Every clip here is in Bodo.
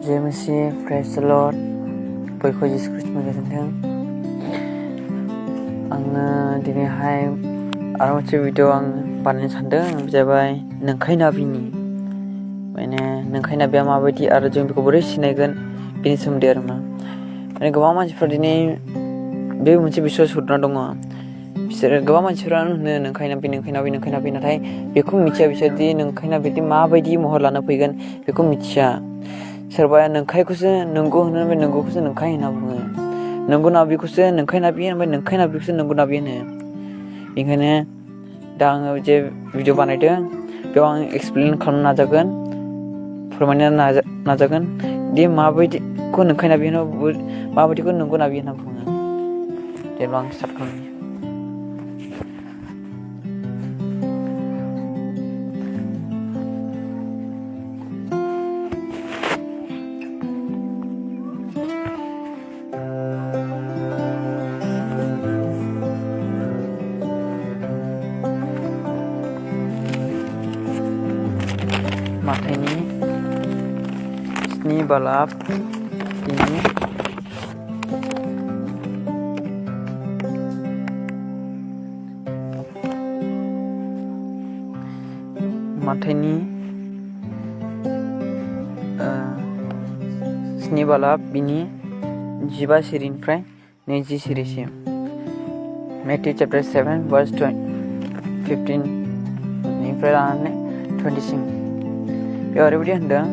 जेमसी प्रेस लर्ड बयखौ जिसु ख्रिस्टनि गोजोन्थों। आङो दिनैहाय आरो मोनसे भिडिअ आं बानायनो सानदों, जाबाय नंखाय नाबिनि माने नंखाय नाबिया माबायदि आरो जों बेखौ बोरै सिनायगोन बेनि सोमोन्दै आरो माने गोबां मानसिफ्रा दिनै बे मोनसे बिसय सोदना दङ। बिसोरो गोबां मानसिफ्रानो होनो नंखाय नाबि नाथाय बेखौ मिथिया बिसोरदि नंखाय नाबिदि माबायदि महर लाना फैगोन बेखौ मिथिया। सोरबाया नंखायखौसो नंगौ होनो, ओमफ्राय नंगौखौसो नंखाय होनना बुङो। नंगौ नाबिखौसो नंखाय नाबि, ओमफ्राय नंखाय नाबिखौसो नंगौ नाबि होनो। बेनिखायनो दा आङो जे भिडिअ बानायदों बेयाव आं एक्सप्लेन खालामनो नाजागोन, फोरमायनो नाजागोन दि माबायदिखौ नंखाय नाबि होनो, माबायदिखौ नंगौ नाबि होनना बुङो। जेब्ला आं स्टार्ट खालामनि। माथाइनि 7 बालाब बिनि माथाइनि 7 बालाब बिनि 15 सिरिनिफ्राय 20 सिरिसिम। मेथ्यु चैप्टार 7 verse 15 निफ्राय लानानै 20 सिम। बेयाव ओरैबायदि होनदों,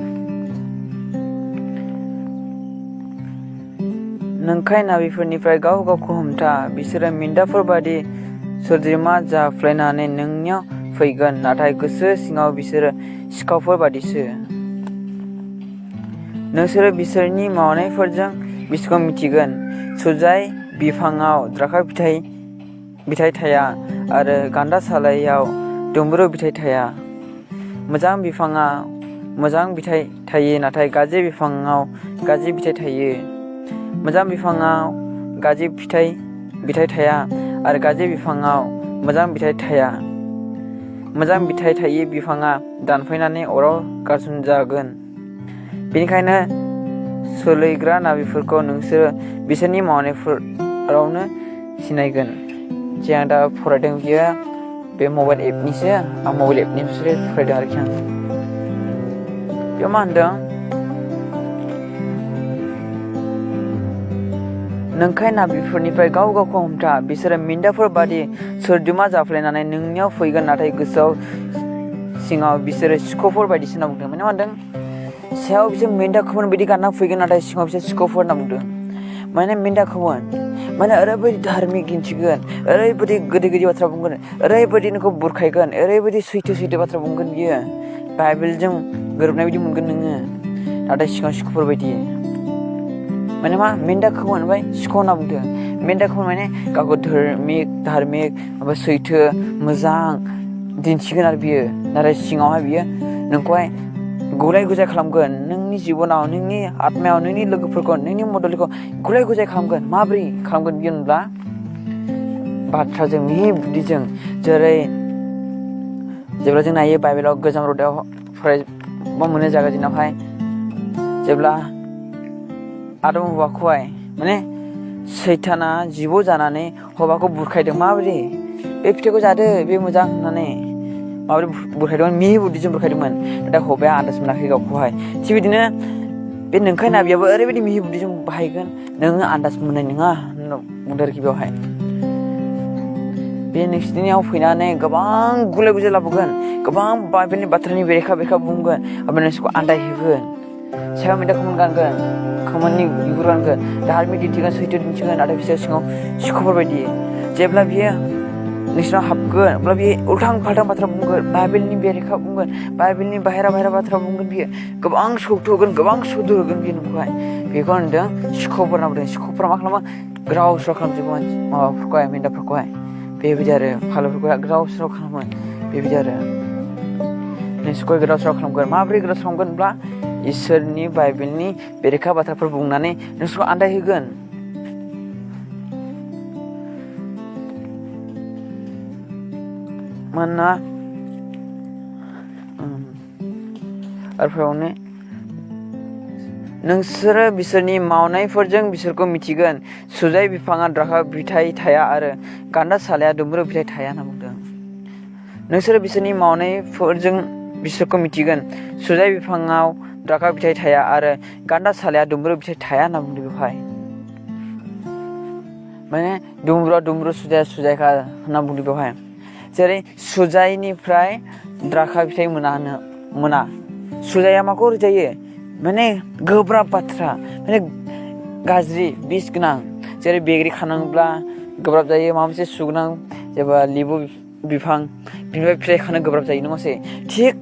नंखाय नाबिफोरनिफ्राय गाव गावखौ हमथा, बिसोरो मिन्दाफोर बादि सोद्रोमा जाफ्लेनानै नोंनियाव फैगोन, नाथाय गोसो सिङाव बिसोरो सिखावफोर बादिसो। नोंसोरो बिसोरनि मावनायफोरजों बिसोरखौ मिथिगोन। सुजाय बिफाङाव द्राक्षा बिथाइ थाया आरो गान्दा सालायाव दुम्ब्रु बिथाइ थाया। मोजां बिफाङा मोजां बिथाइ थायो, नाथाय गाज्रि बिफाङाव गाज्रि बिथाइ थायो। मोजां बिफाङाव गाज्रि बिथाइ थाया आरो गाज्रि बिफाङाव मोजां बिथाइ थाया। मोजां बिथाइ थायि बिफाङा दानफायनानै अराव गारसनजागोन। बेनिखायनो सोलोंग्रा नाबिफोरखौ नोंसोरो बिसोरनि मावनायफोरावनो सिनायगोन। जे आं दा फरायदों बियो बे मबाइल एपनिसो, आं मबाइल एपनिफ्रायसो फरायदों आरोखि आं। बेयाव मा होनदों, नंखाय नाबिफोरनिफ्राय गाव गावखौ हमथा, बिसोरो मिन्दाफोर बादि सोद्रोमा जाफ्लेनानै नोंनियाव फैगोन, नाथाय गोसोआव सिङाव बिसोरो सिखावफोर बायदिसो होनना बुंदों। माने मा होनदों, सायाव बिसोर मेन्दा खोमोन बायदि गानना फैगोन, नाथाय सिङाव बिसोर सिखावफोर होनना बुंदों। माने मेन्दा खोमोन माने ओरैबायदि धार्मिक दिन्थिगोन, ओरैबायदि गोदै बाथ्रा बुंगोन, ओरैबायदि नोंखौ बुरखायगोन, ओरैबायदि सैथो बाथ्रा बुंगोन बियो, बाइबेलजों गोरोबनाय बायदि मोनगोन नोङो, नाथाय सिङाव सिखावफोर बायदि। माने मा, मेन्दा खोमोन ओमफ्राय सिखाव होनना बुंदों। मेन्दा खोमोन माने गावखौ धार्मिक ओमफ्राय सैथो मोजां दिन्थिगोन आरो बियो, नाथाय सिङावहाय बियो नोंखौहाय गुलाय गुजाय खालामगोन। नोंनि जिबनाव, नोंनि आत्मायाव, नोंनि लोगोफोरखौ, नोंनि मददखौ गुलाय गुजाय खालामगोन। माबोरै खालामगोन बियो होनब्ला, बाथ्राजों, मिहि बुद्धिजों। जेब्ला जों नायो बाइबेलाव गोजाम रदायाव फरायबा मोनो जागायजेनावहाय, जेब्ला आदम हौवाखौहाय माने सैताना जिबौ जानानै हौवाखौ बुरखायदों। माबोरै, बे फिथाइखौ जादो बे मोजां होननानै माबोरै बुरखायदोंमोन, मिहि बुद्धिजों बुरखायदोंमोन, नाथाय हौवाया आन्दाज मोनाखै गावखौहाय। थिग बिदिनो बे नंखाय नाबियाबो ओरैबायदि मिहि बुद्धिजों बाहायगोन, नोङो आन्दाज मोननाय नङा होनना बुंदों आरोखि बेवहाय। बे नोंसिनियाव फैनानै गोबां गुलाय गुजाय लाबोगोन, गोबां बाइबेलनि बाथ्रानि बेरेखा बुंगोन, ओमफ्राय नोंसोरखौ आन्दायहोगोन। सायाव मेन्दा खोमोन गानगोन, खोमोननि बिगुर गानगोन, धार्मिक दिन्थिगोन, सैथो दिन्थिगोन, नाथाय बिसोर सिङाव सिखावफोर बायदि। जेब्ला बियो नोंसिनाव हाबगोन अब्ला बियो उल्थां फाल्थां बाथ्रा बुंगोन, बाइबेलनि बेरेखा बुंगोन, बाइबेलनि बाहेरा बाथ्रा बुंगोन बियो, गोबां सौथुगोन, गोबां सुद्र होगोन बियो नोंखौहाय। बेखौ होनदों सिखावफोर होनना बुंदों। सिखावफोरा मा खालामो, ग्राव स्राव खालामजोबो माबाफोरखौहाय, मेन्दाफोरखौहाय, बेबायदि आरो फालोफोरखौहाय ग्राव स्राव खालामो, बेबायदि आरो नोंसोरखौहाय गोदाव सोराव खालामगोन। माबोरै गोदाव सोराव खालामगोन होनब्ला, इसोरनि बाइबेलनि बेरेखा बाथ्राफोर बुंनानै नोंसोरखौ आन्दायहोगोन। मानोना आरो नोंसोरो बिसोरनि मावनायफोरजों बिसोरखौ मिथिगोन सुजाय बिफाङा द्राखा फिथाइ थाया आरो गान्दा सालाया दुम्ब्रु फिथाइ थाया होनना बुंदों। नोंसोरो बिसोरनि मावनायफोरजों बिसोरखौ मिथिगोन सुजाय बिफाङाव द्राखा फिथाइ थाया आरो गान्दा सालाया दुम्ब्रु फिथाइ थाया होनना बुंदों बेवहाय। माने दुम्ब्रुआ दुम्ब्रु सुजाया सुजायखा होनना बुंदों बेवहाय। जेरै सुजायनिफ्राय द्राखा फिथाइ मोना सुजाया माखौ जायो माने गोब्राब बाथ्रा माने गाज्रि बिस गोनां जेरै बैग्रि खानांब्ला गोब्राब जायो माबा मोनसे सुगोनां जेनेबा लेबु बिफां बिनिफ्राय फिथाइ खानो गोब्राब जायो नङासै थिग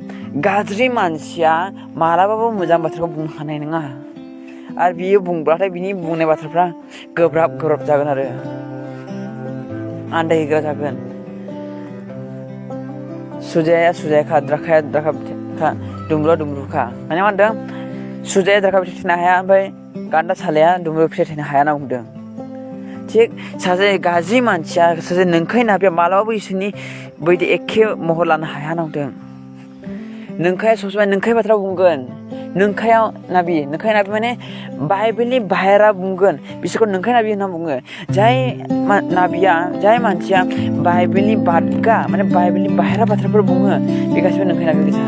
गाज्रि मानसिया मालाबाबो मोजां बाथ्राखौ बुंनो हानाय नङा आरो बियो बुंब्लाथाय बिनि बुंनाय बाथ्राफ्रा गोब्राब जागोन आरो आन्दायहोग्रा जागोन। सुजाया सुजायखा द्राखाया द्राखा फिथाइखा दुम्ब्रुआ दुम्ब्रुखा माने मा होनदों सुजाया द्राखा फिथाइ थायनो हाया ओमफ्राय गान्दा सालाया दुम्ब्रु फिथाइ थायनो हाया होनना बुंदों। थिग सासे गाज्रि मानसिया सासे नंखाय नाबिया मालाबाबो इसोरनि बायदि एखे महर लानो हाया होनना बुंदों। नंखाया सबसमाय नंखाय बाथ्रा बुंगोन नंखाय नाबि माने बाइबेलनि बाहेरा बुंगोन बिसोरखौ नंखाय नाबि होनना बुङो। जाय नाबिया जाय मानसिया बाइबेलनि बादगा माने बाइबेलनि बाहेरा बाथ्राफोर बुङो बे गासिबो नंखाय नाबि गोजा।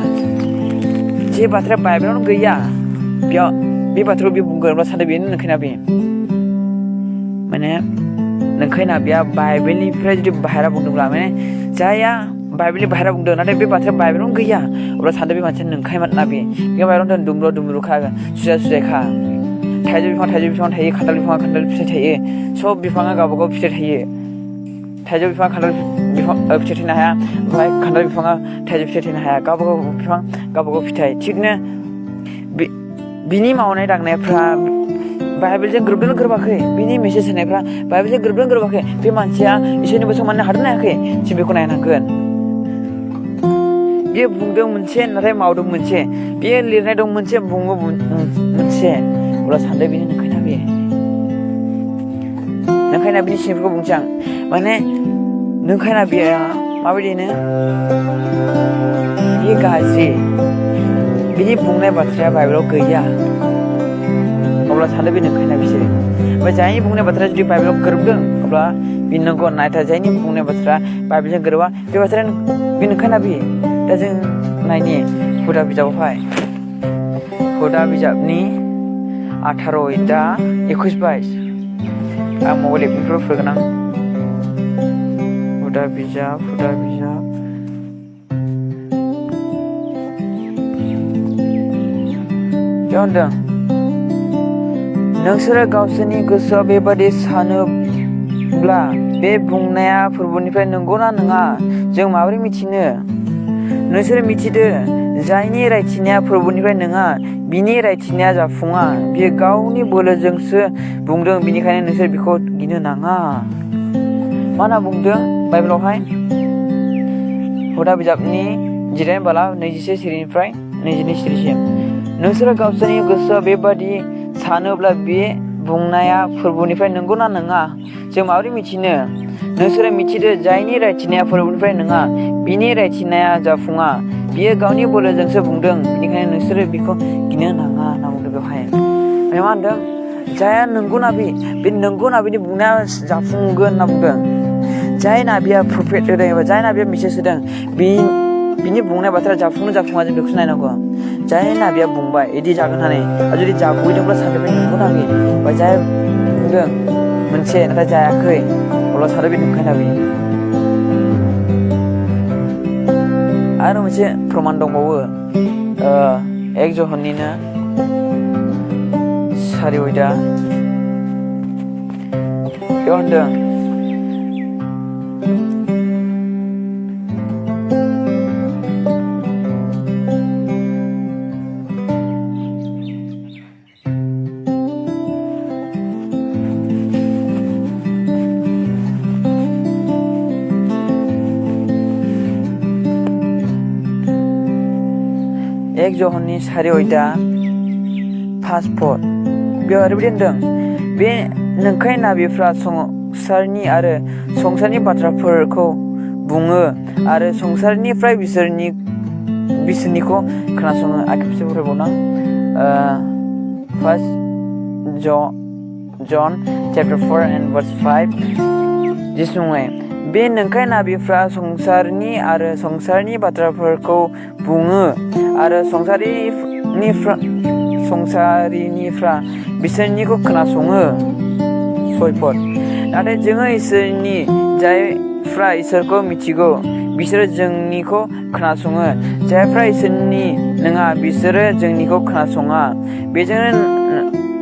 जे बाथ्राया बाइबेलावनो गैया बेयाव बे बाथ्राखौ बे बुंगोन अब्ला सानदों बेनो नंखाय नाबि। माने नंखाय नाबिया बाइबेलनिफ्राय जुदि बाहेरा बुंदोंब्ला माने जायहा बाइबेलनि बाहेरा बुंदों नाथाय बे बाथ्राया बाइबेलावनो गैया अब्ला सानदों बे मानसिया नंखाय नाबि। बे बाइबेलावनो दोन दुम्ब्रुआ दुम्ब्रुखा सुजाया सुजायखा थाइजौ बिफां थायो खान्थाल बिफाङा खान्थाल फिथाइ थायो सब बिफाङा गावबागाव फिथाइ थायो। थाइजौ बिफाङा खान्थाल फिथाइ थायनो हाया ओमफ्राय खान्थाल बिफाङा थाइजौ फिथाइ थायनो हाया गावबागाव बिफां गावबागाव फिथाइ। थिगनो बिनि मावनाय दांनायफ्रा बाइबेलजों गोरोबदों गोरोबाखै बिनि मेसेज होनायफ्रा बाइबेलजों गोरोबदों गोरोबाखै बे मानसिया इसोरनि बोसोन माननो हादों ना हायाखै जों बेखौ नायनांगोन। बियो बुंदों मोनसे नाथाय मावदों मोनसे बियो लिरनाय दं मोनसे बुङो मोनसे अब्ला सानदों बेनो नंखाय नाबि। नंखाय नाबिनि सिंफोरखौ बुंसै आं माने नंखाय नाबिया माबायदिनो बियो गाज्रि बिनि बुंनाय बाथ्राया बाइबेलाव गैया अब्ला सानदों बे नंखाय नाबिसो। ओमफ्राय जायनि बुंनाय बाथ्राया जुदि बाइबेलाव गोरोबदों अब्ला बे नंगौ नाथाय जायनि बुंनाय बाथ्रा बाइबेलजों गोरोबा बे बाथ्राया बे नंखाय नाबि। दा जों नायनि हुदा बिजाबावहाय हुदा बिजाबनि 18 दा 21-22 आं मबाइल एपनिफ्राय फोरगोन आं हुदा बिजाब बेयाव होनदों नोंसोरो गावसोरनि गोसोआव बेबादि सानोब्ला बे बुंनाया फोरबोनिफ्राय नंगौना नङा जों माबोरै मिथिनो? नोंसोरो मिथिदो जायनि रायथिनाया फोरबोनिफ्राय नङा बिनि रायथिनाया जाफुङा बियो गावनि बोलोजोंसो बुंदों बिनिखायनो नोंसोर बेखौ गिनो नाङा। मा होनना बुंदों बाइबेलावहाय हुदा बिजाबनि 21 सिरिनिफ्राय 22 सिरिसिम नोंसोरो गावसोरनि गोसोआव बेबादि सानोब्ला बे बुंनाया फोरबोनिफ्राय नंगौना नङा जों माबोरै मिथिनो? नोंसोरो मिथिदो जायनि रायथिनाया फोरबोनिफ्राय नङा बिनि रायथिनाया जाफुङा बियो गावनि बोलोजोंसो बुंदों बेनिखायनो नोंसोरो बेखौ गिनो नाङा होनना बुंदों बेवहाय। मा होनदों जायहा नंगौ नाबि बे नंगौ नाबिनि बुंनाया जाफुंगोन होनना बुंदों। जाय नाबिया प्रफेट होदों एबा जाय नाबिया मेसेज होदों बिनि बुंनाय बाथ्रा जाफुङा जों बेखौसो नायनांगौ। जाय नाबिया बुंबाय बिदि जागोन होननानै आरो जुदि जाफुंदोंब्ला सानदों बे नंगौ नाबि बा जाय बुंदों मोनसे नाथाय जायाखै अब्ला सानदों बे नंखाय नाबि। आरो मोनसे प्रमान दंबावो 1 जहन्निनो 4 बेयाव होनदों जहन्नि 4 5 बेयाव ओरैबायदि होनदों बे नंखाय नाबिफ्रा संसारनि आरो संसारनि बाथ्राफोरखौ बुङो आरो संसारनिफ्राय बिसोरनिखौ खोनासङो। आरो खेबसे फरायबावनां First John chapter 4 and verse 5 जिसुङै बे नंखाय नाबिफ्रा संसारनि आरो संसारनि बाथ्राफोरखौ बुङो आरो संसारिनिफ्रा बिसोरनिखौ खोनासङो सयपद नाथाय जोङो इसोरनि जायफ्रा इसोरखौ मिथिगौ बिसोरो जोंनिखौ खोनासङो जायफ्रा इसोरनि नङा बिसोरो जोंनिखौ खोनासङा बेजोंनो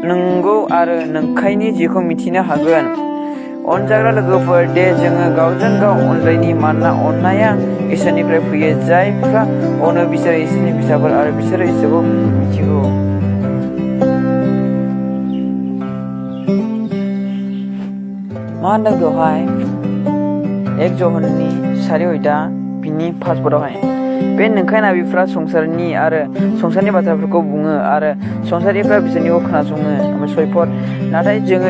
नंगौ आरो नंखायनि जिउखौ मिथिनो हागोन अनजाग्रा लोगोफोर दे जोङो गावजों गाव अनज्लायनि मानोना अननाया इसोरनिफ्राय फैयो जायफ्रा अनो बिसोरो इसोरनि फिसाफोर आरो बिसोरो इसोरखौ मिथिगौ मा होनदों बेवहाय 1 ज'हननि 4 बिनि पासपर्टआवहाय बे नंखाय नाबिफ्रा संसारनि आरो संसारनि बाथ्राफोरखौ बुङो आरो संसारिफ्रा बिसोरनिखौ खोनासङो ओमफ्राय सयपद नाथाय जोङो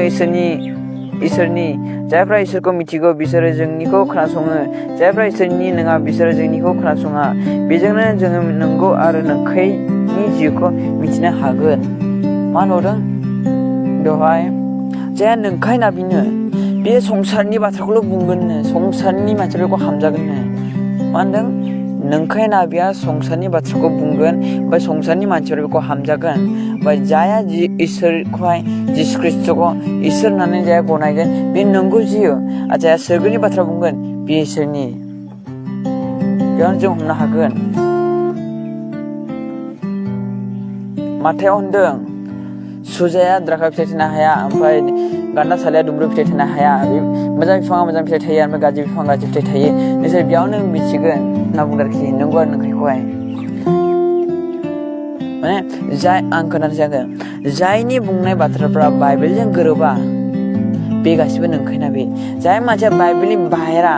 इसोरनि जायफ्रा इसोरखौ मिथिगौ बिसोरो जोंनिखौ खोनासङो जायफ्रा इसोरनि नङा बिसोरो जोंनिखौ खोनासङा बेजोंनो जोङो नंगौ आरो नंखायनि जिउखौ मिथिनो हागोन मा नुदों बेवहाय जायहा नंखाय नाबिनो बे संसारनि बाथ्राखौल' बुंगोननो संसारनि मानसिफोरखौ हामजागोननो मा होनदों नंखाय नाबिया संसारनि बाथ्राखौ बुंगोन ओमफ्राय संसारनि मानसिफोरखौ हामजागोन ओमफ्राय जायहा इसोरखौहाय जिसु ख्रिस्ट'खौ इसोर होननानै जायहा गनायगोन बे नंगौ जिउ आरो जायहा सोरगोनि बाथ्रा बुंगोन बे इसोरनि बेयावनो जों हमनो हागोन माथायाव होनदों सुजाया द्राखा फिथाइ थायनो हाया ओमफ्राय गान्दा सालाया दुम्रु फिथाइ थायनो हाया मोजां बिफाङा मोजां फिथाइ थायो ओमफ्राय गाज्रि बिफाङा गाज्रि फिथाइ थायो नोंसोर बेयावनो मिथिगोन होनना बुंदों आरोखि नंगौ आरो नंखायखौहाय माने आं खोन्थानोसै आङो जायनि बुंनाय बाथ्राफ्रा बाइबेलजों गोरोबा बे गासिबो नंखाय नाबि जाय मानसिया बाइबेलनि बाहेरा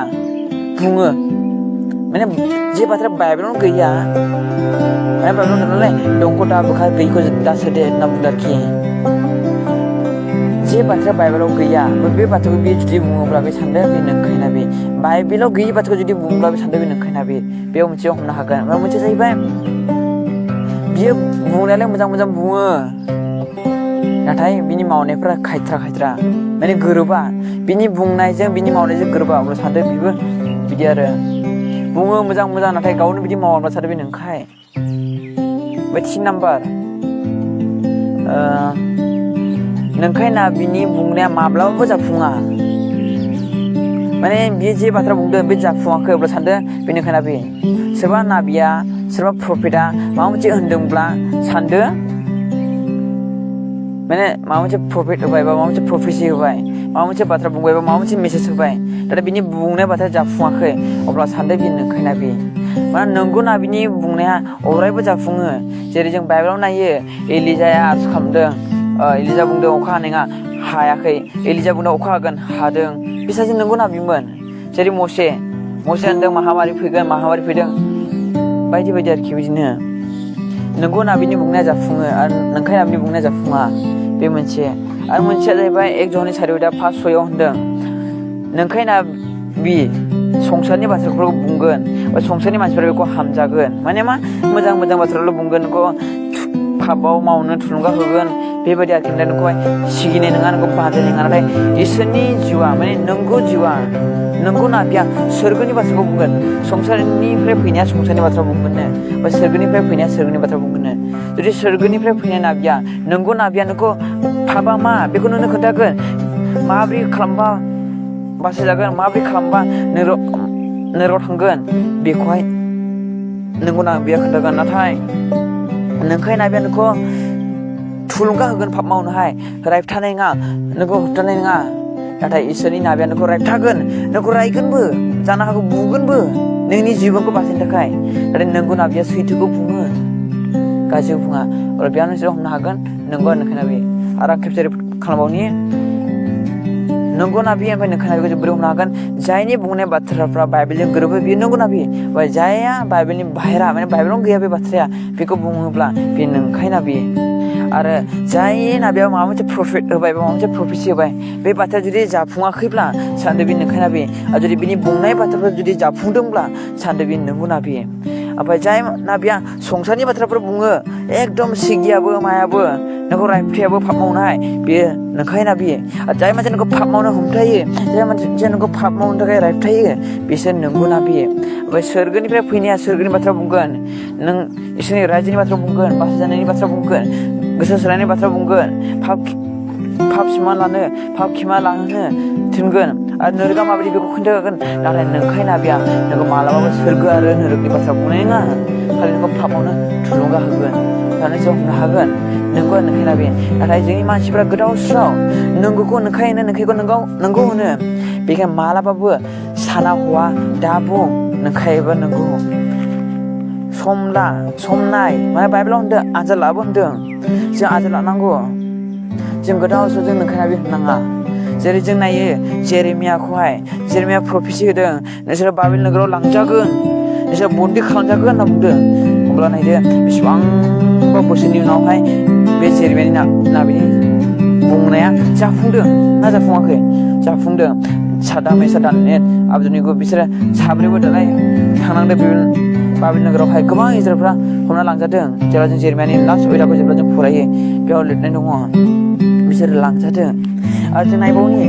बुङो माने जे बाथ्रा बाइबेलावनो गैया माने बाइबेलाव नालाय दंख' दाबोखा गैयिखौ दासोदे होनना बुंदों आरोखि जे बाथ्रा बाइबेलाव गैया बे बाथ्राखौ बे जुदि बुङोब्ला बे सानदों बे नंखाय नाबि बाइबेलाव गैयि बाथ्राखौ जुदि बुङोब्ला बे सानदों बे नंखाय नाबि बेयाव मोनसे हमनो हागोन ओमफ्राय मोनसे जाहैबाय बियो बुंनायालाय मोजां बुङो नाथाय बिनि मावनायफ्रा खायथ्रा माने गोरोबा बिनि बुंनायजों बिनि मावनायजों गोरोबा अब्ला सानदों बिबो बिदि आरो बुङो मोजां नाथाय गावनो बिदि मावाब्ला सानदों बे नंखाय ओमफ्राय 3 नाम्बार नंखाय नाबिनि बुंनाया माब्लाबाबो जाफुङा माने बियो जे बाथ्रा बुंदों बे जाफुङाखै अब्ला सानदों बे नंखाय नाबि सोरबा नाबिया सोरबा प्रफेटआ माबा मोनसे होनदोंब्ला सानदों माने माबा मोनसे प्रफेट होबाय बा माबा मोनसे प्रफेसि होबाय माबा मोनसे बाथ्रा बुंबाय बा माबा मोनसे मेसेज होबाय नाथाय बिनि बुंनाय बाथ्राया जाफुङाखै अब्ला सानदों बे नंखाय नाबि माने नंगौ नाबिनि बुंनाया अरायबो जाफुङो जेरै जों बाइबेलाव नायो एलिजाया आरज खालामदों एलिजा बुंदों अखा हानाय हायाखै एलिजा बुंदों अखा हागोन हादों बे सासे नंगौ नाबिमोन जेरै मसे होनदों माहामारि फैदों बायदि आरोखि बिदिनो नंगौ नाबिनि बुंनाया जाफुङो आरो नंखाय नाबिनि बुंनाया जाफुङा बे मोनसे आरो मोनसेया जाहैबाय 1 ज'हननि 4 5-6 होनदों नंखाय नाबि संसारनि बाथ्राफोरखौ बुंगोन बा संसारनि मानसिफोरा बेखौ हामजागोन माने मा मोजां बाथ्राल' बुंगोन नोंखौ पापाव मावनो थुलुंगा होगोन बेबायदि आरोखि नोंखौहाय सिगिनाय नङा नोंखौ बाजायनाय नङा नाथाय इसोरनि जिउआ माने नंगौ नाबिया सोरगोनि बाथ्राखौ बुंगोन संसारनिफ्राय फैनाया संसारनि बाथ्रा बुंगोननो बा सोरगोनिफ्राय फैनाया सोरगोनि बाथ्रा बुंगोननो जुदि सोरगोनिफ्राय फैनाय नाबिया नंगौ नाबिया नोंखौ पापा मा बेखौ नोंनो खोन्थागोन माबोरै खालामबा बासायजागोन माबोरै खालामबा नोराव थांगोन बेखौहाय नंगौ नाबिया खोन्थागोन नाथाय नंखाय नाबिया नोंखौ थुलुंगा होगोन पाप मावनोहाय रायथानाय नङा नोंखौ होबथानाय नङा नाथाय इसोरनि नाबिया नोंखौ रायथागोन नोंखौ रायगोनबो जानो हागौ बुगोनबो नोंनि जिबनखौ बासायनो थाखाय नाथाय नंगौ नाबिया सैथोखौ बुङो गाज्रिखौ बुङा अब्ला बेयाव नोंसोर हमनो हागोन नंगौ नंखाय नाबि आरो आं खेबसे खालामबावनि नंगौ नाबि ओमफ्राय नंखाय नाबिखौ जों बोरै हमनो हागोन जायनि बुंनाय बाथ्राफ्रा बाइबेलजों गोरोबो बेयो नंगौ नाबि ओमफ्राय जायहा बाइबेलनि बाहेरा माने बाइबेलावनो गैया बे बाथ्राया बेखौ बुङोब्ला बे नंखाय नाबि आरो जाय नाबिया माबा मोनसे प्रफेट होबाय बा माबा मोनसे प्रफेसि होबाय बे बाथ्राया जुदि जाफुङाखैब्ला सानदों बे नंखाय नाबि आरो जुदि बिनि बुंनाय बाथ्राफ्रा जुदि जाफुंदोंब्ला सानदों बे नंगौ नाबि ओमफ्राय जाय नाबिया संसारनि बाथ्राफोर बुङो एकदम सिगियाबो मायाबो नोंखौ रायफ्रियाबो पाप मावनाय बेयो नंखाय नाबि जाय मानसिया नोंखौ पाप मावनो हमथायो जाय मानसिया नोंखौ पाप मावनो थाखाय रायफ्रायो बिसोर नंगौ नाबि ओमफ्राय सोरगोनिफ्राय फैनाया सोरगोनि बाथ्रा बुंगोन नों इसोरनि रायजोनि बाथ्रा बुंगोन बासा जानायनि बाथ्रा बुंगोन गोसो सोलायनायनि बाथ्रा बुंगोन पाप सिमा लानो पाप खिमा लाहोनो थिनगोन आरो नोरगा माबायदि बेखौ खोन्थागोन नाथाय नंखाय नाबिया नोंखौ मालाबाबो सोरगो आरो नोरगनि बाथ्रा बुंनाय नङा खालि नोंखौ पाप मावनो थुलुंगा होगोन दानो जों हमनो हागोन नोंगौ नंखाय नाबि नाथाय जोंनि मानसिफ्रा गोदाव सोराव नंगौखौ नंखाय होनो नंखायखौ नंगौ होनो बेखायनो मालाबाबो साना हवा दा बुं नंखायबा नंगौ सम नाय माने बाइबेलाव होनदों आनजाद लाबो होनदों जों आनजाद लानांगौ जों गोदाव सोराव जों नंखाय नाबि होननाङा जेरै जों नायो जेरेमिया प्रफेसि होदों नोंसोर बाबेल नोगोराव लांजागोन नोंसोर बन्दि खालामजागोन होनना बुंदों अब्ला नायदो बेसेबांबा बोसोरनि उनावहाय बे जेरेमियानि नाबिनि बुंनाया जाफुंदों ना जाफुङाखै जाफुंदों सादाम मेसाक दानियेल आबेदनेगो बिसोरो साब्रैबो दालाय थांनांदों बाबेल नोगोरावहाय गोबां इजराइलफ्रा हमना लांजादों जेब्ला जों जेरेमियानि लास्ट अयदाखौ जेब्ला जों फरायो बेयाव लिरनाय दङ बिसोर लांजादों आरो जों नायबावनि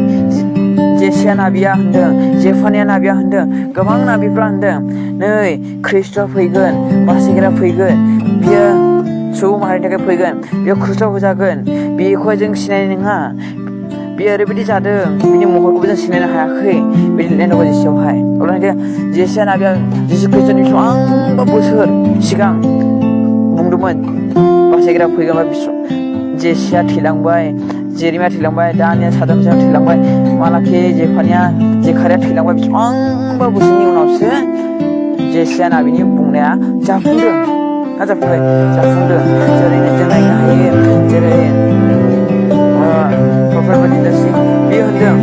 जेसिया नाबिया होनदों जेफानिया नाबिया होनदों गोबां नाबिफ्रा होनदों नै ख्रिस्ट' फैगोन बासिग्रा फैगोन बियो सुबुं माहारिनि थाखाय फैगोन बेयो ख्रिस्ट' होजागोन बेखौहाय जों सिनायनाय नङा बेयो ओरैबायदि जादों बिनि महरखौबो जों सिनायनो हायाखै बे लिरनाय दङ जेसियावहाय अब्ला नायदो जेसिया नाबिया जिसु ख्रिस्ट'नि बेसेबांबा बोसोर सिगां बुंदोंमोन बासायग्रा फैगोन जेसिया थैलांबाय जेरेमिया थैलांबाय दानिया सादाम मेसाक थैलांबाय मालाखि जेफानिया जेखारिया थैलांबाय बेसेबांबा बोसोरनि उनावसो जेसिया नाबिनि बुंनाया जाफुंदों ना जाफुंदों जेरै जों नायनो हायो जेरै प्रफेट बादिदासि बेयो होनदों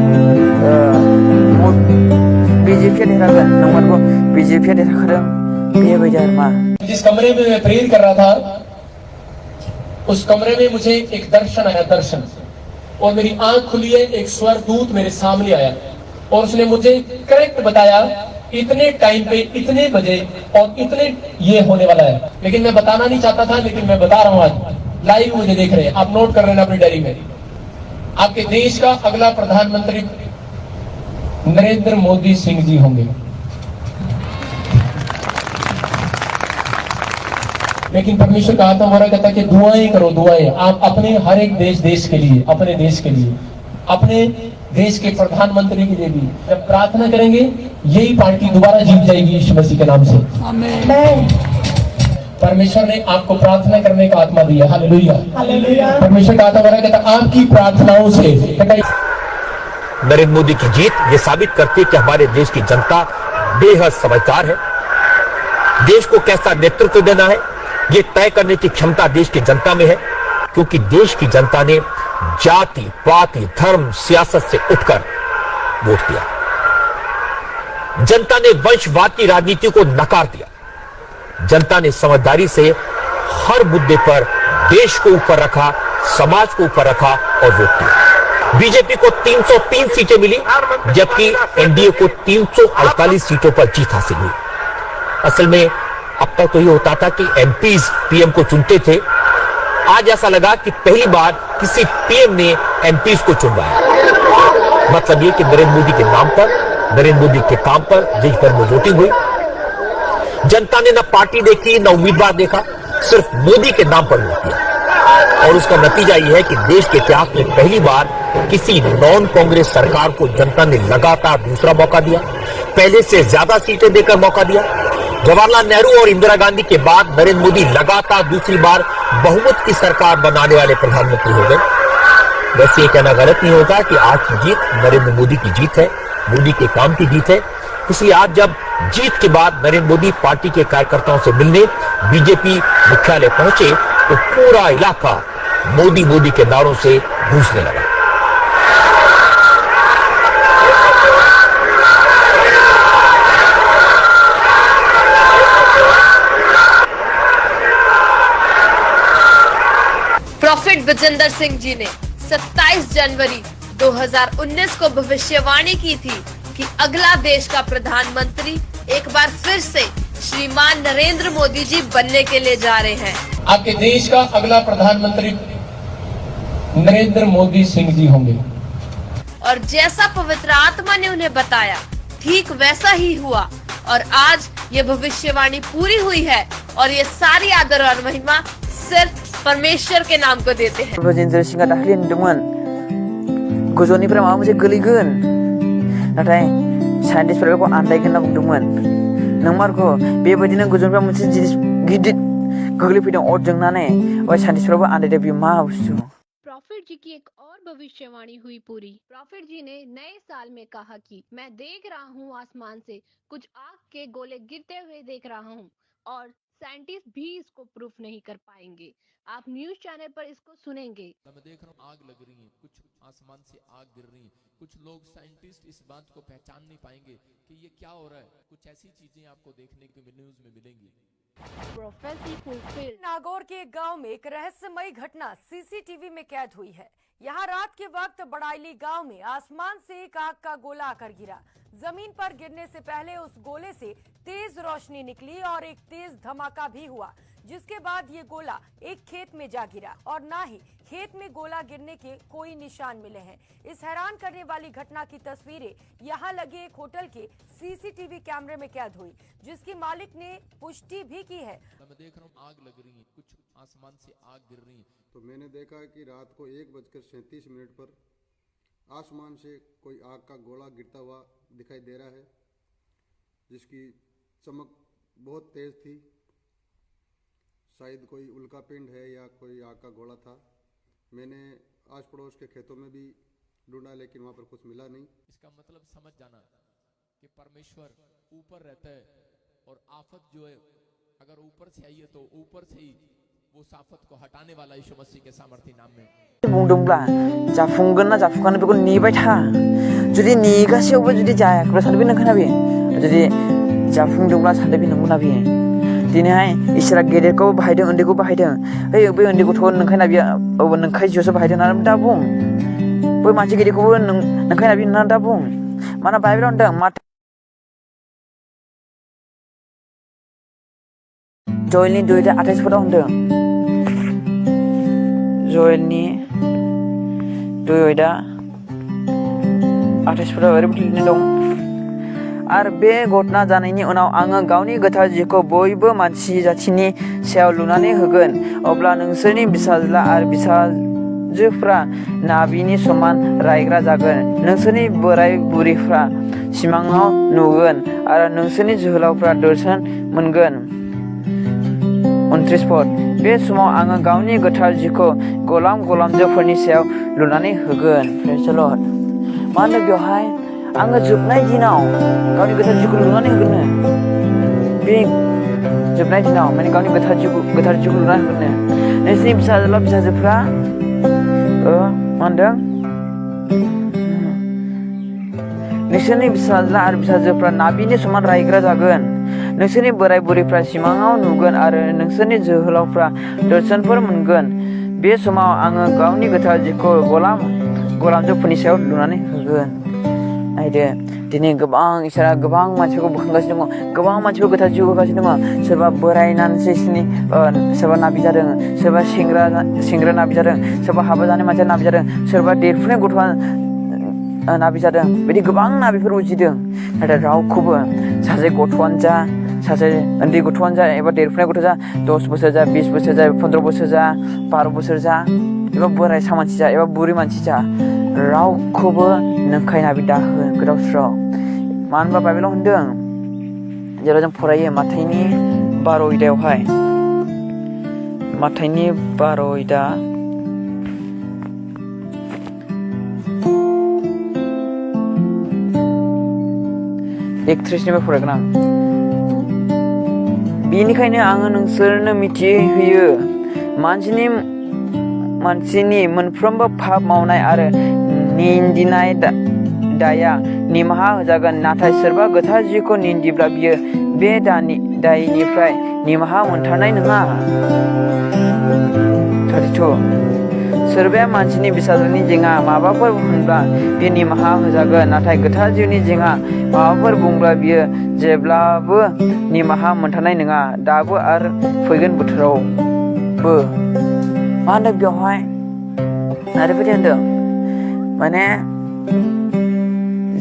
बीजेपीया देरहागोन नंमारगौ बीजेपीया देरहाखादों बेबायदि आरो मा जिस कमरे में मैं प्रेयर कर रहा था उस कमरे में मुझे एक दर्शन आया दर्शन और मेरी आंख खुली है एक स्वर्गदूत मेरे सामने आया और उसने मुझे करेक्ट बताया इतने टाइम पे इतने बजे और इतने ये होने वाला है लेकिन मैं बताना नहीं चाहता था लेकिन मैं बता रहा हूं आज लाइव मुझे देख रहे हैं आप नोट कर रहे हैं अपनी डायरी में आपके देश का अगला प्रधानमंत्री नरेंद्र मोदी सिंह जी होंगे लेकिन परमेश्वर का आत्मा हमारा कहता है कि दुआएं करो दुआएं आप अपने हर एक देश के लिए अपने देश के लिए अपने देश के प्रधानमंत्री के लिए भी जब प्रार्थना करेंगे यही पार्टी दोबारा जीत जाएगी यीशु मसीह के नाम से आमीन। परमेश्वर ने आपको प्रार्थना करने का आत्मा दिया हालेलुया हालेलुया परमेश्वर का आत्मा हमारा कहता है आपकी प्रार्थनाओं से नरेंद्र मोदी की जीत ये साबित करती है कि हमारे देश की जनता बेहद समझदार है देश को कैसा नेतृत्व देना है ये तय करने की क्षमता देश की जनता में है क्योंकि देश की जनता ने जाति पाति धर्म सियासत से उठकर वोट दिया जनता ने वंशवाद की राजनीति को नकार दिया जनता ने समझदारी से हर मुद्दे पर देश को ऊपर रखा समाज को ऊपर रखा और वोट दिया बीजेपी को 303 सीटें मिली जबकि एनडीए को 348 सीटों पर जीत हासिल हुई असल में अब तक तो ये होता था कि एमपीज पीएम को चुनते थे आज ऐसा लगा कि पहली बार किसी पीएम ने एमपीज को चुनवाया मतलब ये कि नरेंद्र मोदी के नाम पर नरेंद्र मोदी के काम पर देश भर में वोटिंग हुई जनता ने न पार्टी देखी न उम्मीदवार देखा सिर्फ मोदी के नाम पर वोट दिया और उसका नतीजा यह है कि देश के इतिहास में पहली बार किसी नॉन कांग्रेस सरकार को जनता ने लगातार दूसरा मौका दिया पहले से ज्यादा सीटें देकर मौका दिया जवाहरलाल नेहरू और इंदिरा गांधी के बाद नरेंद्र मोदी लगातार दूसरी बार बहुमत की सरकार बनाने वाले प्रधानमंत्री हो गए वैसे ये कहना गलत नहीं होगा कि आज की जीत नरेंद्र मोदी की जीत है मोदी के काम की जीत है इसलिए आज जब जीत के बाद नरेंद्र मोदी पार्टी के कार्यकर्ताओं से मिलने बीजेपी मुख्यालय पहुंचे तो पूरा इलाका मोदी मोदी के नारों से गूंजने लगा प्रॉफिट विजेंदर सिंह जी ने 27 जनवरी 2019 को भविष्यवाणी की थी कि अगला देश का प्रधानमंत्री एक बार फिर से श्रीमान नरेंद्र मोदी जी बनने के लिए जा रहे हैं। आपके देश का अगला प्रधानमंत्री नरेंद्र मोदी सिंह जी होंगे। और जैसा पवित्र आत्मा ने उन्हें बताया ठीक वैसा ही हुआ और आज ये भविष्यवाणी पूरी हुई है और ये सारी आदर और महिमा सिर्फ परमेश्वर के नाम को देते हैं। प्रभुजिनजों सिंगा दाखलि होनदोंमोन गोजौनिफ्राय माबा मोनसे गोलैगोन नाथाय साइन्टिस्टफोरा बेखौ आन्दायगोन होनना बुंदोंमोन। नंमारगौ बेबायदिनो गोजौनिफ्राय मोनसे जिनिस गिदिर गोग्लैफैदों अर जोंनानै ओमफ्राय साइन्टिस्टफोराबो आन्दायदों बे मा बुस्थु। प्रॉफिट जी की एक और भविष्यवाणी हुई पूरी। प्रॉफिट जी ने नए साल में कहा कि मैं देख रहा हूँ आसमान से कुछ आग के गोले गिरते हुए देख रहा हूँ और साइंटिस्ट भी इसको प्रूफ नहीं कर पाएंगे। आप न्यूज चैनल पर इसको सुनेंगे। मैं देख रहा हूँ आग लग रही है, कुछ आसमान से आग गिर रही है। कुछ लोग साइंटिस्ट इस बात को पहचान नहीं पाएंगे कि ये क्या हो रहा है। कुछ ऐसी चीजें आपको देखने को न्यूज में मिलेंगी। Prophecy fulfil. नागौर के एक गांव में एक रहस्यमयी घटना सीसीटीवी में कैद हुई है। यहां रात के वक्त बड़ाइली गांव में आसमान से एक आग का गोला आकर गिरा। जमीन पर गिरने से पहले उस गोले से तेज रोशनी निकली और एक तेज धमाका भी हुआ, जिसके बाद ये गोला एक खेत में जा गिरा और ना ही खेत में गोला गिरने के कोई निशान मिले हैं। इस हैरान करने वाली घटना की तस्वीरें यहां लगे एक होटल के सीसीटीवी कैमरे में कैद हुई, जिसकी मालिक ने पुष्टि भी की है। मैं देख रहा हूँ आग लग रही है, कुछ आसमान से आग गिर रही है। तो मैंने देखा कि रात को 1:37 पर आसमान से कोई आग का गोला गिरता हुआ दिखाई दे रहा है, जिसकी चमक बहुत तेज थी। शायद कोई उल्का पिंड है या कोई आग का गोला था। मैंने आस पड़ोस के खेतों में भी ढूंढा, लेकिन वहाँ पर कुछ मिला नहीं। इसका मतलब समझ जाना कि परमेश्वर ऊपर रहता है और आफत जो है अगर ऊपर से आई है तो ऊपर से ही वो आफत को हटाने वाला यीशु मसीह के सामर्थ्य नाम में बुंदोंब्ला जाफुंगोन ना जाफुंगानो बेखौ नेबाय था। जुदि नेगासेयावबो जुदि जायाखैब्ला सानदो बे नंखाना बे। जुदि जाफुंदोंब्ला सानदो बे नंगौना बे। दिनैहाय इसोरा गेदेरखौ बाहायदों उन्दैखौ बाहायदों। ओइ बै उन्दै गथ' नंखायना बियो नंखाय जिउसो बाहायदों ना दा बुं। बै मानसि गेदेरखौबो नंखायना बियो ना दा बुं। माना बाइबेलाव होनदों जयेलनि 2:28 होनदों। जयेलनि 2:28 ओरैबायदि लिरनाय दं। आरो बे घटना जानायनि उनाव आङो गावनि गोथार जिखौ बयबो मानसि जाथिनि सायाव लुनानै होगोन। अब्ला नोंसोरनि फिसाज्ला आरो फिसाजोफ्रा नाबिनि समान रायग्रा जागोन। नोंसोरनि बोराय बुरैफ्रा सिमाङाव नुगोन आरो नोंसोरनि जोहोलावफ्रा दर्शन मोनगोन। 29 पद। बे समाव आङो गावनि गोथार जिखौ गलामजोफोरनि सायाव लुनानै होगोन। प्रेज द लर्ड। मा होनो बेवहाय आङो जोबनाय दिनाव गावनि गोथार जिखौ लुनानै होगोननो। बे जोबनाय दिनाव माने गावनि गोथार जिखौ लुनानै होगोननो। नोंसोरनि फिसाज्ला फिसाजोफ्रा मा होनदों? नोंसोरनि फिसाज्ला आरो फिसाजोफ्रा नाबिनि समान रायग्रा जागोन। नोंसोरनि बोराय बुरैफ्रा सिमाङाव नुगोन आरो नोंसोरनि जोहोलावफ्रा दर्शनफोर मोनगोन। बे समाव आङो गावनि गोथार जिखौ गलामजोफोरनि सायाव लुनानै होगोन। नायदो दिनै गोबां इसोरा गोबां मानसिफोरखौ बोखांगासिनो दङ। गोबां मानसिफोर गोथार जिउ होगासिनो दङ। सोरबा बोरायनानैसो सोरबा नाबि जादों, सोरबा सेंग्रा नाबि जादों, सोरबा हाबा जानाय मानसिया नाबि जादों, सोरबा देरफुनाय गथ'आ नाबि जादों। बिदि गोबां नाबिफोर उजिदों। नाथाय रावखौबो सासे गथ'आनो जा, सासे उन्दै गथ'आनो जा एबा देरफुनाय गथ' जा, 10 बोसोर जा, 20 बोसोर जा, 15 बोसोर जा, 12 बोसोर जा एबा बोराय मानसि जा एबा बुरै मानसि जा, रावखौबो नंखाय नाबि दाहो गोदाव सोराव। मानो होनबा बाइबेलाव होनदों, जेराव जों फरायो माथाइनि 12 अध्यायावहाय, माथाइनि 12 अध्याय 31 फरायगोन आं। बेनिखायनो आङो नोंसोरनो मिथिहोयो, मानसिनि मोनफ्रोमबो पाप मावनाय आरो निन्दिनाय दाया निमाहा होजागोन। नाथाय सोरबा गोथार जिखौ निन्दिब्ला बियो बे दायनिफ्राय निमाहा मोनथारनाय नङा। 32 सोरबाया मानसिनि बिसाजनि जेंना माबाफोर होनब्ला बियो निमाहा होजागोन नाथाय गोथार जिउनि जेंना माबाफोर बुंब्ला बियो जेब्लाबो निमाहा मोनथारनाय नङा दाबो आरो फैगोन बोथोरावबो। मा होनदों बेवहाय ओरैबायदि होनदों माने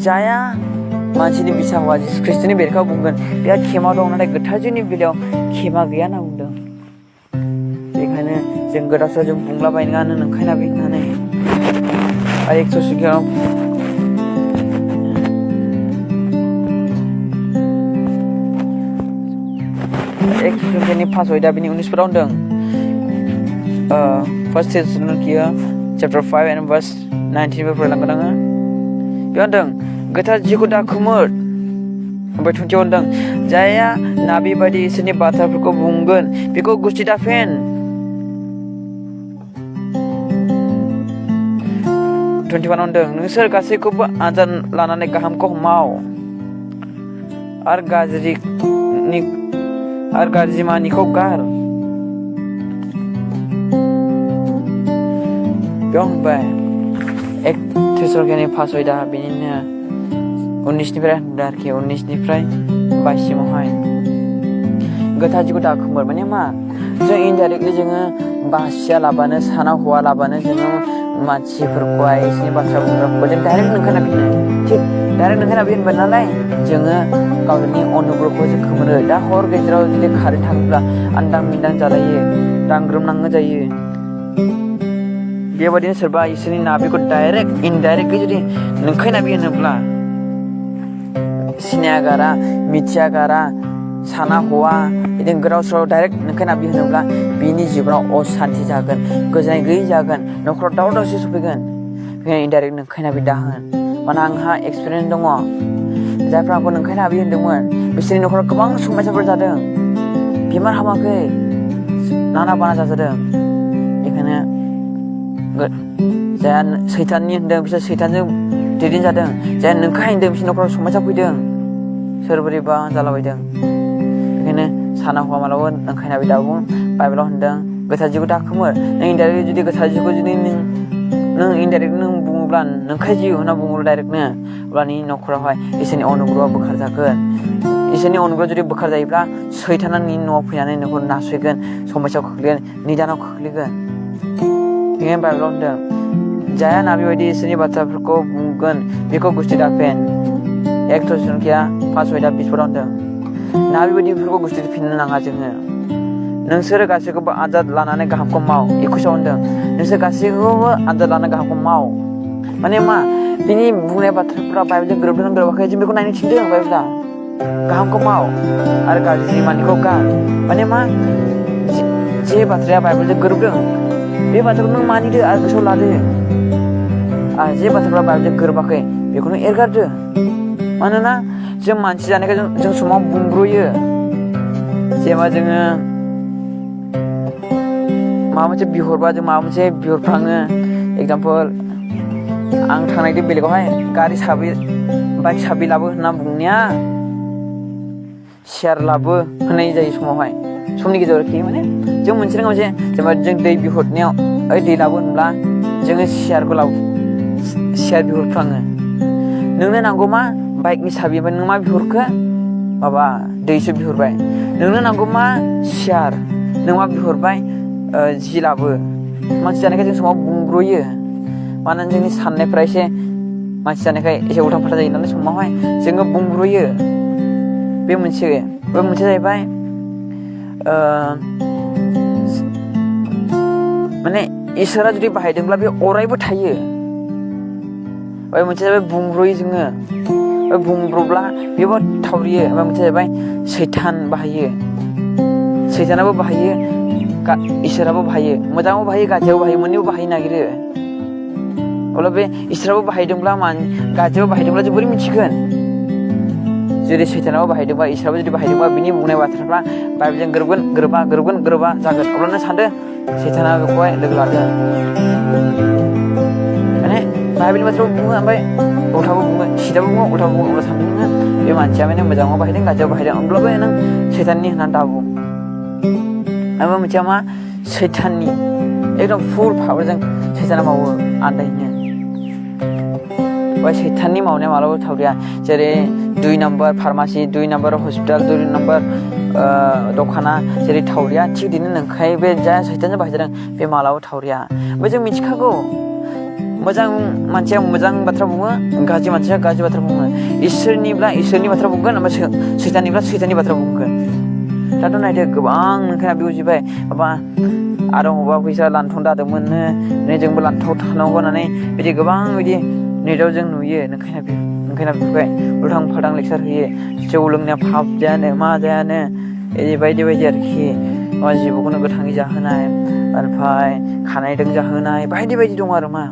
जाया मानसिनि बिसा हौवा जिसु ख्रिस्टनि बेरेखायाव बुंगोन बेहा खेमा दं नाथाय गोथार जिउनि बेलायाव खेमा गैया होनना बुंदों। बेखायनो जों गोदाव सोराव जों बुंलाबाय नङा नंखायना बे होननानै आरो 1 फास दा बिनि 19 होनदों फर्स्ट थेसलनिकिया चैप्टर 5 and verse 19 फरायलांगोन आङो। बेयाव होनदों गोथार जिउखौ दा खोमोर। ओमफ्राय 20 होनदों जायहा नाबि बायदि इसोरनि बाथ्राफोरखौ बुंगोन बेखौ गुस्थि दाफेन। 21 होनदों नोंसोर गासैखौबो आनजाद लानानै गाहामखौ माव आरो गाज्रि मानिखौ गार। बेयाव होनबाय 1 थेसलनिकियानि 5 दा बेनिनो 19निफ्राय होनदों आरोखि 19निफ्राय 22सिमावहाय गोथार जिउखौ दा खोमोर माने मा जों इनडाइरेक्टलि जोङो बासिया लाबानो साना हौवा लाबानो जोङो मानसिफोरखौहाय इसोरनि बाथ्रा बुंग्राफोरखौ जों डाइरेक्ट नंखायना बिनो थिग डाइरेक्ट नंखायना बिनबाय नालाय जोङो गावनि अनुग्रहखौ जों खोमोरो। दा हर गेजेराव जुदि खारेन्ट थाङोब्ला आन्दां मिन्दां जालायो दांग्रोमनांगौ जायो। बेबायदिनो सोरबा इसोरनि नाबिखौ डाइरेक्ट इनडाइरेक्टलि जुदि नंखायना बिनोब्ला सिनायागारा मिथियागारा साना हौवा बिदिनो गोदाव सोराव डाइरेक्ट नंखायना बिहोनोब्ला बिनि जिबनाव असान्ति जागोन गोजोननाय गैयै जागोन न'खराव दावराव दावसि सफैगोन। बेखायनो इनडाइरेक्ट नंखायना बि दाहोन मानो आंहा एक्सपिरियेन्स दङ जायफ्रा आंखौ नंखायना बि होनदोंमोन बिसोरनि न'खराव गोबां समस्याफोर जादों बेमार हामाखै नाना बाना जाजादों। बेखायनो जायहा सैताननि होनदों बिसोर सैतानजों दैदेनजादों जायहा नंखाय होनदों बिसोरनि न'खराव समस्या फैदों सोर बोरैबा जालाबायदों। बेखायनो साना हौवा मालाबा नंखायना बि दाबुं बाइबेलाव होनदों गोथार जिउखौ दा खोमोर। नों इनडाइरेक्ट जुदि गोथार जिउखौ जुदि नों इनडाइरेक्ट नों बुङोब्ला नंखाय जिउ होनना बुङोब्ला डाइरेक्टनो अब्ला नोंनि न'खरावहाय इसोरनि अनुग्रहआ बोखार जागोन। इसोरनि अनुग्रह जुदि बोखार जायोब्ला सैताना नोंनि न'आव फैनानै नोंखौ नासयगोन समस्यायाव खोख्लैगोन निदानाव खोख्लैगोन। बेखायनो बाइबेलाव होनदों जायहा नाबि बायदि इसोरनि बाथ्राफोरखौ बुंगोन बेखौ गुस्थि दाफेन। 1 थेसलनिकिया 5 दा 20 होनदों नाबि बायदिफोरखौ गुस्थि फिननो नाङा जोङो। नोंसोर गासैखौबो आनजाद लानानै गाहामखौ माव। 21 होनदों नोंसोर गासैखौबो आनजाद लानानै गाहामखौ माव माने मा बिनि बुंनाय बाथ्राफोरा बाइबेलजों गोरोबदों गोरोबाखै जों बेखौ नायनो थिनदों बाइबेला। गाहामखौ माव आरो गाज्रि मानिखौ गार माने मा जे बाथ्राया बाइबेलजों गोरोबदों बे बाथ्राखौ नों मानिदो आरो गोसोआव लादो आरो जे बाथ्राफ्रा बाइबेलजों गोरोबाखै बेखौनो एरगारदो। मानोना जों मानसि जानायखौ जों समाव बुंब्रयो जेनेबा जोङो माबा मोनसे बिहरबा जों माबा मोनसे बिहरफ्लाङो एगजामपोल आं थांनायदो बेलेगावहाय गारि साबि बाइक साबि लाबो होनना बुंनाया सियार लाबो होननाय जायो समावहाय समनि गेजेराव आरोखि माने जों मोनसे नङा मोनसे जेनेबा जों दै बिहरनायाव ओइ दै लाबो होनब्ला जोङो सियार बिहरफ्लाङो। नोंनो नांगौ मा बाइकनि साबि ओमफ्राय नों मा बिहरखो माबा दैसो बिहरबाय। नोंनो नांगौ मा सियार नों मा बिहरबाय जि लाबो। मानसि जानायखाय जों समाव बुंब्रयो मानोना जोंनि साननायफ्रा एसे मानसि जानायखाय एसे उल्था फाल्था जायो नालाय समावहाय जोङो बुंब्रयो। बे मोनसे जाहैबाय माने इसोरा जुदि बाहायदोंब्ला बे अरायबो थायो। ओमफ्राय मोनसे जाहैबाय बुंब्रयो जोङो बुंब्रब्ला बेबो थावरियो। ओमफ्राय मोनसे जाहैबाय सैतान बाहायो सैतानाबो बाहायो इसोराबो बाहायो मोजाङाव बाहायो गाज्रियाव बाहायो मोननैबो बाहायनो नागिरो। अब्ला बे इसोराबो बाहायदोंब्ला गाज्रियाव बाहायदोंब्ला जों बोरै मिथिगोन जुदि सैतानाबो बाहायदोंबा इसोराबो जुदि बाहायदोंबा बिनि बुंनाय बाथ्राफ्रा बाइबेलजों गोरोबा जागोन। अब्ला नों सानदो सैताना बेखौहाय लोगो लादों माने बाइबेलनि बाथ्राखौ बुङो ओमफ्राय उल्थाबो बुङो सिदाबो बुङो उल्थाबो बुङो। अब्ला सानदों नोङो बे मानसिया माने मोजाङाव बाहायदों गाज्रियाव बाहायदों होमब्लाबो नों सैताननि होननानै दाबुं। ओमफ्राय मोनसेया मा सैताननि एकदम फुल पावारजों सैताना मावो आन्दायनो सैताननि मावनाया मालाबाबो थावरिया जेरै 2 number pharmacy 2 number hospital 2 number दखाना जेरै थावरिया थिग बिदिनो नोंखाय बे जा सैतानजों बाहायजादों बे मालाबाबो थावरिया ओमफ्राय जों मिथिखागौ मोजां मानसिया मोजां बाथ्रा बुङो गाज्रि मानसिया गाज्रि बाथ्रा बुङो इसोरनिब्ला इसोरनि बाथ्रा बुंगोन ओमफ्राय सैताननिब्ला सैताननि बाथ्रा बुंगोन दाथ' नायदो गोबां नोंखाया बुजिबाय माबा आरो अबा फैसा लान्थन दादोंमोननो नै जोंबो लान्थाव थानांगौ होननानै बिदि गोबां बिदि नेटआव जों नुयो नोंखायनो बेफोरखौहाय उल्थां फाल्थां लेक्सार होयो जौ लोंनाया फाब जायानो मा जायानो बिदि बायदि बायदि आरोखि मा जिबौखौनो गोथाङै जाहोनाय ओमफ्राय खानायदों जाहोनाय बायदि बायदि दं आरो मा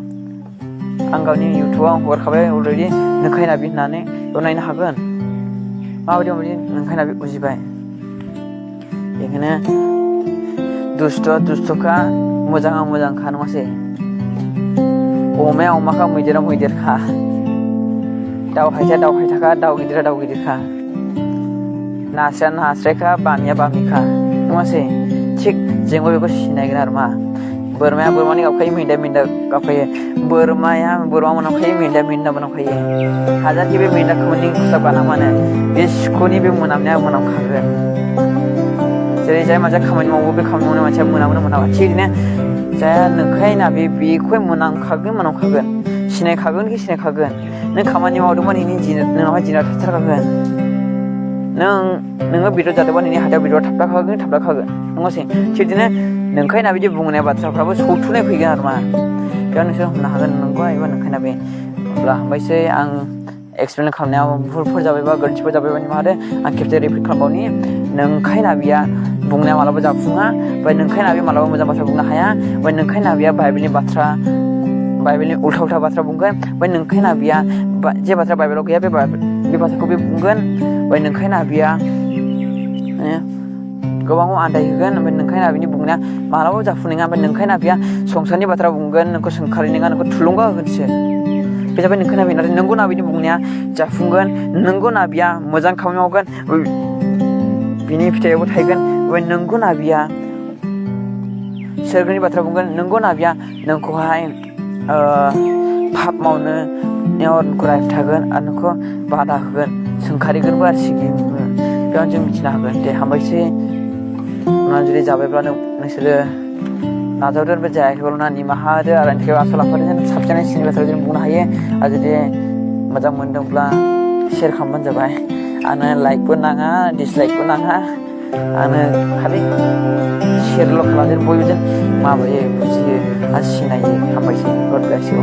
आं गावनि इउटुबाव हगारखाबाय अलरेडि नोंखाय नाबि होननानै बेयाव नायनो हागोन माबायदि माबायदि नोंखाय नाबि बुजिबाय बेखायनो दुस्थ'खा मोजाङा मोजांखा नङासै अमाया अमाखा मैदेरा मैदेरखा दाउ हायथा दाउ हायथाखा दाउ गिदिरा दाउ गिदिरखा नास्राया नास्रायखा बामिया बामिखा नङासै थिग जोंबो बेखौ सिनायगोन आरो मा बोरमाया बोरमानि गाबखायो मेन्दाया मेन्दा गाबखायो बोरमाया बोरमा मोनामखायो मेन्दाया मेन्दा मोनामखायो हाजारखि बे मेन्दा खोमोननि खुसा बाना मानो बे सिख'नि बे मोनामनाया मोनामखागोन जेरै जाय मानसिया खामानि मावो बे खामानि मावनाय मानसिया मोनामोना मोनामा थिग बिदिनो जाया नोंखाय ना बेखौहाय मोनामखागोन सिनायखागोन कि सिनायखागोन नों खामानि मावदोंबा नोंनावहाय जिना थाथारखागोन नोङो बेदर जादोंबा नोंनि हाथायाव बेदर थाबलाखागोन नङासै थिग बिदिनो नोंखाय ना बिदि बुंनाय बाथ्राफ्राबो सौथुनाय फैगोन आरो मा बेयाव नोंसोर हमनो हागोन नंगौ एबा नोंखाय ना बे अब्ला हामबायसै आं एक्सप्लेन खालामनायाव भुलफोर जाबायबा गोरोन्थिफोर जाबायबा निमाहा आं खेबसे रिपिट खालामबावनि नोंखाय नाबिया बुंनाया मालाबा जाफुङा ओमफ्राय नोंखाय नाबिया मालाबा मोजां बाथ्रा बुंनो हाया ओमफ्राय नोंखाय नाबिया बाइबेलनि उल्था उल्था बाथ्रा बुंगोन ओमफ्राय नोंखाय नाबिया जे बाथ्रा बाइबेलाव गैया बे बाथ्राखौ बे बुंगोन ओमफ्राय नोंखाय नाबिया गोबाङाव आन्दायहोगोन ओमफ्राय नोंखाय नाबिनि बुंनाया मालाबाबो जाफुंनाय नङा ओमफ्राय नोंखाय नाबिया संसारनि बाथ्रा बुंगोन नोंखौ सोंखारि नङा नोंखौ थुलुंगा होगोनसो बे जाबाय नोंखाय नाबि नाथाय नोंगौ नाबिनि बुंनाया जाफुंगोन नोंगौ नाबिया मोजां खामानि मावगोन बिनि फिथाइयावबो थायगोन ओमफ्राय नोंगौ नाबिया सोरगोनि बाथ्रा बुंगोन नोंगौ नाबिया नोंखौहाय पाप मावनो नोंखौ रायथागोन आरो नोंखौ बादा होगोन सोंखारिगोनबो आरो सिगिगोनबो बेयावनो जों मिथिनो हागोन दे हामबायसै उनाव जुदि जाबायब्ला नोंसोरो नाजावदो बे जायाखैब्ला निमाहा होदो आरो आंनि थाखाय आसा लाफादो साबसिन सिनि बाथ्रा जों बुंनो हायो आरो जुदि मोजां मोनदोंब्ला शेयार खालामबानो जाबाय आंनो लाइकबो नाङा डिसलाइकबो नाङा आंनो खालि शेयारल' खालामदो बयबो जों माबायो बुजियो आरो सिनायो हामबायसै गड ब्लेस इउ